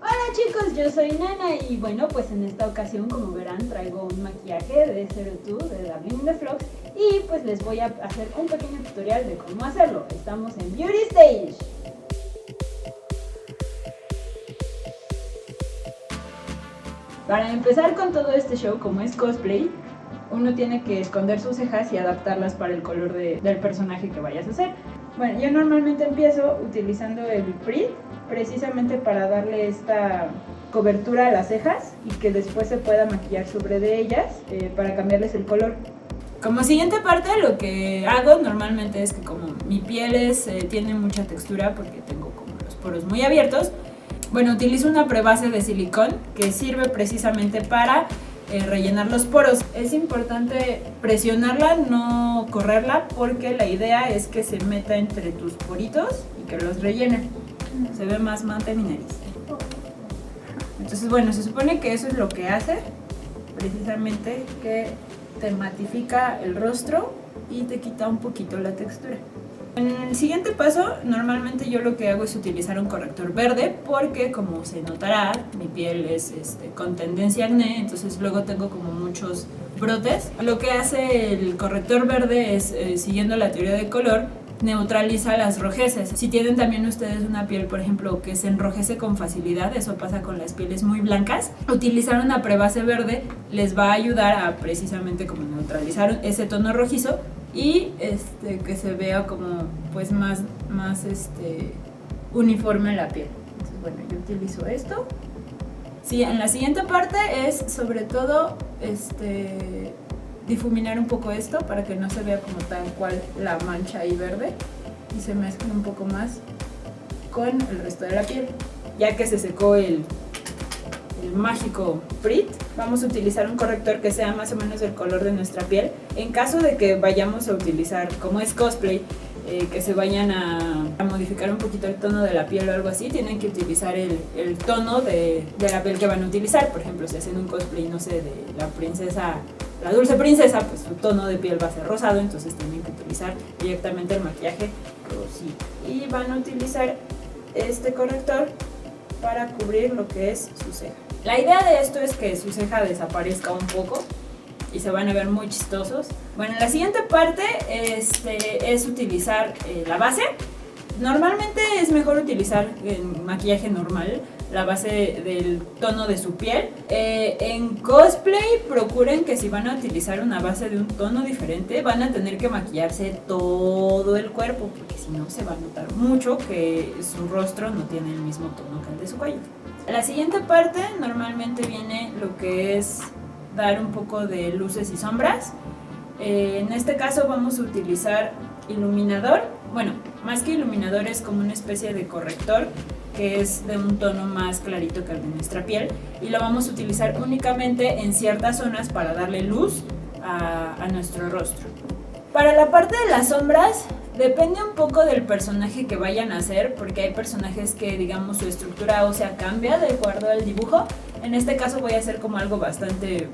Hola chicos, yo soy Nana y bueno, pues en esta ocasión, como verán, traigo un maquillaje de Zero Two de Dabbing in the Flux y pues les voy a hacer un pequeño tutorial de cómo hacerlo. Estamos en Beauty Stage. Para empezar con todo este show, como es cosplay, uno tiene que esconder sus cejas y adaptarlas para el color del personaje que vayas a hacer. Bueno, yo normalmente empiezo utilizando el Prit, precisamente para darle esta cobertura a las cejas y que después se pueda maquillar sobre de ellas para cambiarles el color. Como siguiente parte, lo que hago normalmente es que como mi piel tiene mucha textura porque tengo como los poros muy abiertos, bueno, utilizo una prebase de silicón que sirve precisamente para rellenar los poros. Es importante presionarla, no correrla, porque la idea es que se meta entre tus poritos y que los rellene. Se ve más mate mi nariz. Entonces, bueno, se supone que eso es lo que hace, precisamente que te matifica el rostro y te quita un poquito la textura. En el siguiente paso, normalmente yo lo que hago es utilizar un corrector verde porque, como se notará, mi piel es con tendencia a acné, entonces luego tengo como muchos brotes. Lo que hace el corrector verde es, siguiendo la teoría del color, neutraliza las rojeces. Si tienen también ustedes una piel, por ejemplo, que se enrojece con facilidad, eso pasa con las pieles muy blancas, utilizar una prebase verde les va a ayudar a precisamente como neutralizar ese tono rojizo y que se vea como pues más uniforme la piel. Entonces, bueno, yo utilizo esto. Sí, en la siguiente parte es sobre todo difuminar un poco esto para que no se vea como tal cual la mancha ahí verde y se mezcle un poco más con el resto de la piel. Ya que se secó el mágico Prit, vamos a utilizar un corrector que sea más o menos del color de nuestra piel. En caso de que vayamos a utilizar, como es cosplay, que se vayan a modificar un poquito el tono de la piel o algo así, tienen que utilizar el tono de la piel que van a utilizar. Por ejemplo, si hacen un cosplay, no sé, de la princesa, la dulce princesa, pues su tono de piel va a ser rosado, entonces tienen que utilizar directamente el maquillaje rosito. Y van a utilizar este corrector para cubrir lo que es su ceja. La idea de esto es que su ceja desaparezca un poco y se van a ver muy chistosos. Bueno, la siguiente parte es utilizar la base. Normalmente es mejor utilizar en maquillaje normal la base del tono de su piel. En cosplay procuren que si van a utilizar una base de un tono diferente van a tener que maquillarse todo el cuerpo, porque si no se va a notar mucho que su rostro no tiene el mismo tono que el de su cuello. La siguiente parte normalmente viene lo que es dar un poco de luces y sombras. En este caso vamos a utilizar iluminador. Bueno, más que iluminador es como una especie de corrector que es de un tono más clarito que el de nuestra piel y lo vamos a utilizar únicamente en ciertas zonas para darle luz a nuestro rostro. Para la parte de las sombras depende un poco del personaje que vayan a hacer, porque hay personajes que, digamos, su estructura ósea cambia de acuerdo al dibujo. En este caso voy a hacer como algo bastante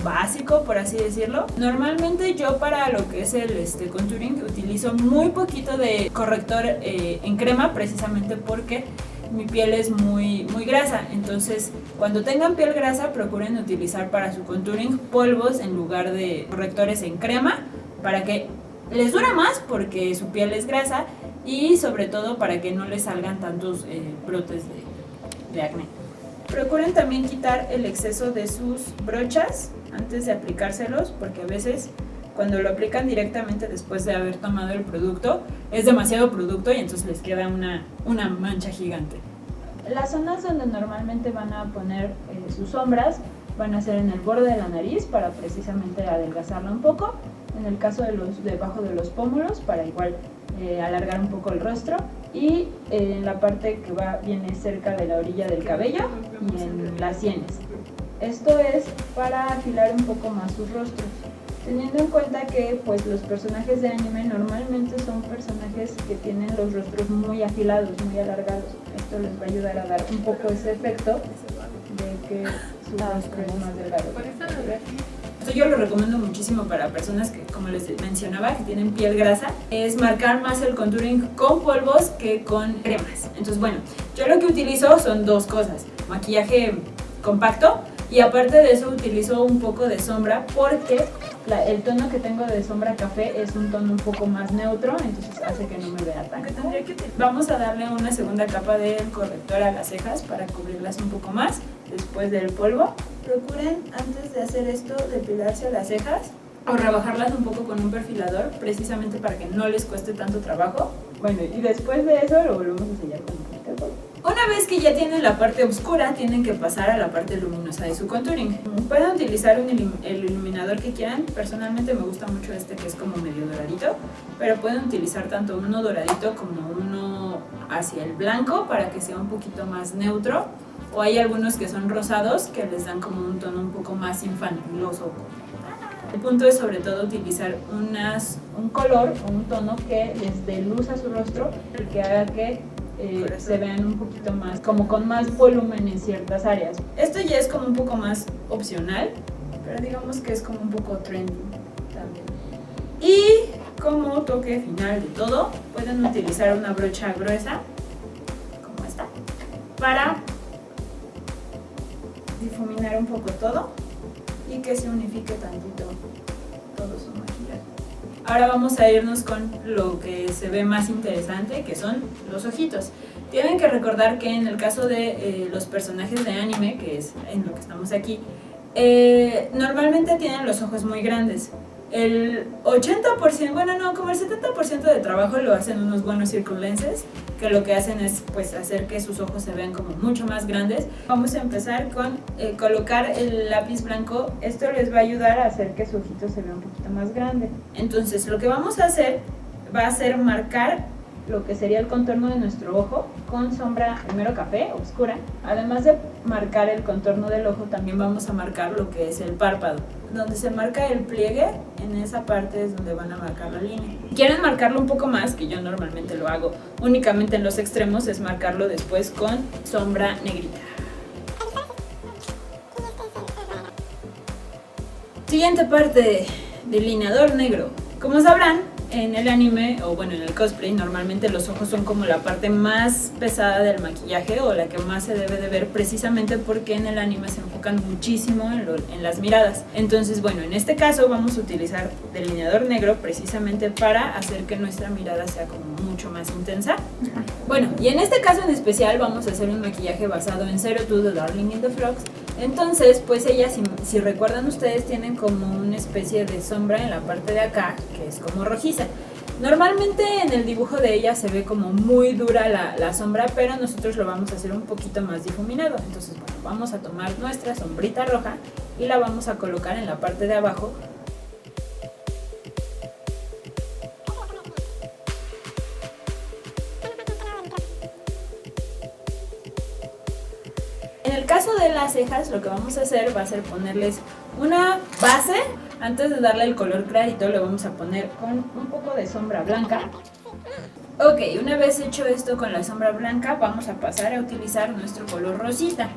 básico, por así decirlo. Normalmente yo para lo que es el contouring utilizo muy poquito de corrector en crema, precisamente porque mi piel es muy grasa. Entonces, cuando tengan piel grasa, procuren utilizar para su contouring polvos en lugar de correctores en crema, para que les dure más porque su piel es grasa y sobre todo para que no les salgan tantos brotes de acné. Procuren también quitar el exceso de sus brochas antes de aplicárselos, porque a veces cuando lo aplican directamente después de haber tomado el producto es demasiado producto y entonces les queda una mancha gigante. Las zonas donde normalmente van a poner sus sombras van a ser en el borde de la nariz para precisamente adelgazarla un poco, en el caso de debajo de los pómulos para igual alargar un poco el rostro y en la parte que viene cerca de la orilla del cabello y en las sienes. Esto es para afilar un poco más sus rostros, teniendo en cuenta que pues los personajes de anime normalmente son personajes que tienen los rostros muy afilados, muy alargados. Esto les va a ayudar a dar un poco ese efecto de que su rostro es más delgado. Esto yo lo recomiendo muchísimo para personas que, como les mencionaba, que tienen piel grasa, es marcar más el contouring con polvos que con cremas. Entonces, bueno, Yo lo que utilizo son dos cosas, maquillaje compacto y aparte de eso utilizo un poco de sombra porque el tono que tengo de sombra café es un tono un poco más neutro, entonces hace que no me vea tan. Vamos a darle una segunda capa de corrector a las cejas para cubrirlas un poco más después del polvo. Procuren antes de hacer esto depilarse las cejas o rebajarlas un poco con un perfilador precisamente para que no les cueste tanto trabajo. Bueno, y después de eso lo volvemos a sellar con un poquito de polvo. Una vez que ya tienen la parte oscura, tienen que pasar a la parte luminosa de su contouring. Pueden utilizar el iluminador que quieran. Personalmente me gusta mucho este que es como medio doradito, pero pueden utilizar tanto uno doradito como uno hacia el blanco para que sea un poquito más neutro. O hay algunos que son rosados que les dan como un tono un poco más infantiloso. El punto es sobre todo utilizar un color o un tono que les dé luz a su rostro, el que haga que se vean un poquito más, como con más volumen en ciertas áreas. Esto ya es como un poco más opcional, pero digamos que es como un poco trendy también. Y como toque final de todo, pueden utilizar una brocha gruesa, como esta, para difuminar un poco todo y que se unifique tantito todo su maquillaje. Ahora vamos a irnos con lo que se ve más interesante, que son los ojitos. Tienen que recordar que en el caso de los personajes de anime, que es en lo que estamos aquí, normalmente tienen los ojos muy grandes. El 80%, bueno no, como el 70% de trabajo lo hacen unos buenos circle lenses, que lo que hacen es pues hacer que sus ojos se vean como mucho más grandes. Vamos a empezar con colocar el lápiz blanco. Esto les va a ayudar a hacer que su ojito se vea un poquito más grande. Entonces lo que vamos a hacer va a ser marcar lo que sería el contorno de nuestro ojo con sombra primero café, oscura. Además de marcar el contorno del ojo, también vamos a marcar lo que es el párpado. Donde se marca el pliegue, en esa parte es donde van a marcar la línea. Si quieren marcarlo un poco más, que yo normalmente lo hago únicamente en los extremos, es marcarlo después con sombra negrita. Siguiente parte, delineador negro. Como sabrán, en el anime, o bueno, en el cosplay, normalmente los ojos son como la parte más pesada del maquillaje o la que más se debe de ver, precisamente porque en el anime se enfocan muchísimo en las miradas. Entonces, bueno, en este caso vamos a utilizar delineador negro precisamente para hacer que nuestra mirada sea como mucho más intensa. Bueno, y en este caso en especial vamos a hacer un maquillaje basado en Zero Two de Darling in the Franxx. Entonces, pues ellas, si recuerdan ustedes, tienen como una especie de sombra en la parte de acá, que es como rojiza. Normalmente en el dibujo de ella se ve como muy dura la sombra, pero nosotros lo vamos a hacer un poquito más difuminado. Entonces, bueno, vamos a tomar nuestra sombrita roja y la vamos a colocar en la parte de abajo. En el caso de las cejas, lo que vamos a hacer va a ser ponerles una base. Antes de darle el color clarito, le vamos a poner con un poco de sombra blanca. Ok, una vez hecho esto con la sombra blanca, vamos a pasar a utilizar nuestro color rosita.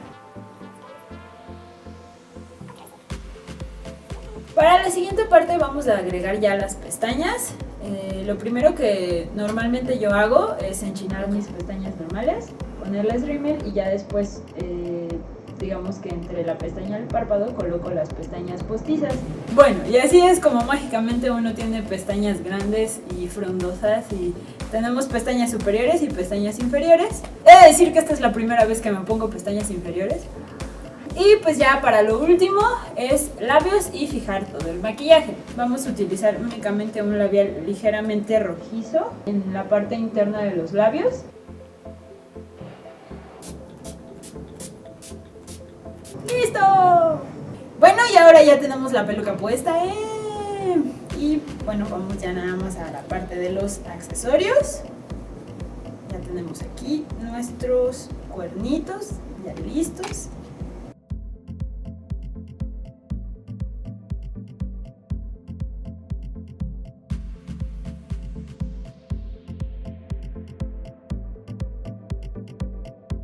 Para la siguiente parte vamos a agregar ya las pestañas. Lo primero que normalmente yo hago es enchinar mis pestañas normales, ponerles rímel y ya después, digamos que entre la pestaña y el párpado coloco las pestañas postizas. Bueno, y así es como mágicamente uno tiene pestañas grandes y frondosas y tenemos pestañas superiores y pestañas inferiores. He de decir que esta es la primera vez que me pongo pestañas inferiores. Y pues ya para lo último es labios y fijar todo el maquillaje. Vamos a utilizar únicamente un labial ligeramente rojizo en la parte interna de los labios. ¡Listo! Bueno, y ahora ya tenemos la peluca puesta. Y bueno, vamos ya nada más a la parte de los accesorios. Ya tenemos aquí nuestros cuernitos ya listos.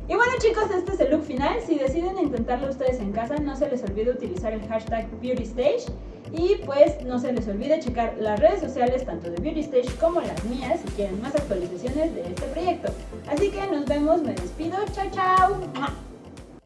Y bueno chicos, este es el look final. Si deciden intentarlo ustedes en casa, no se les olvide utilizar el hashtag BeautyStage Y pues no se les olvide checar las redes sociales tanto de Beauty Stage como las mías si quieren más actualizaciones de este proyecto. Así que nos vemos, me despido, chao chao.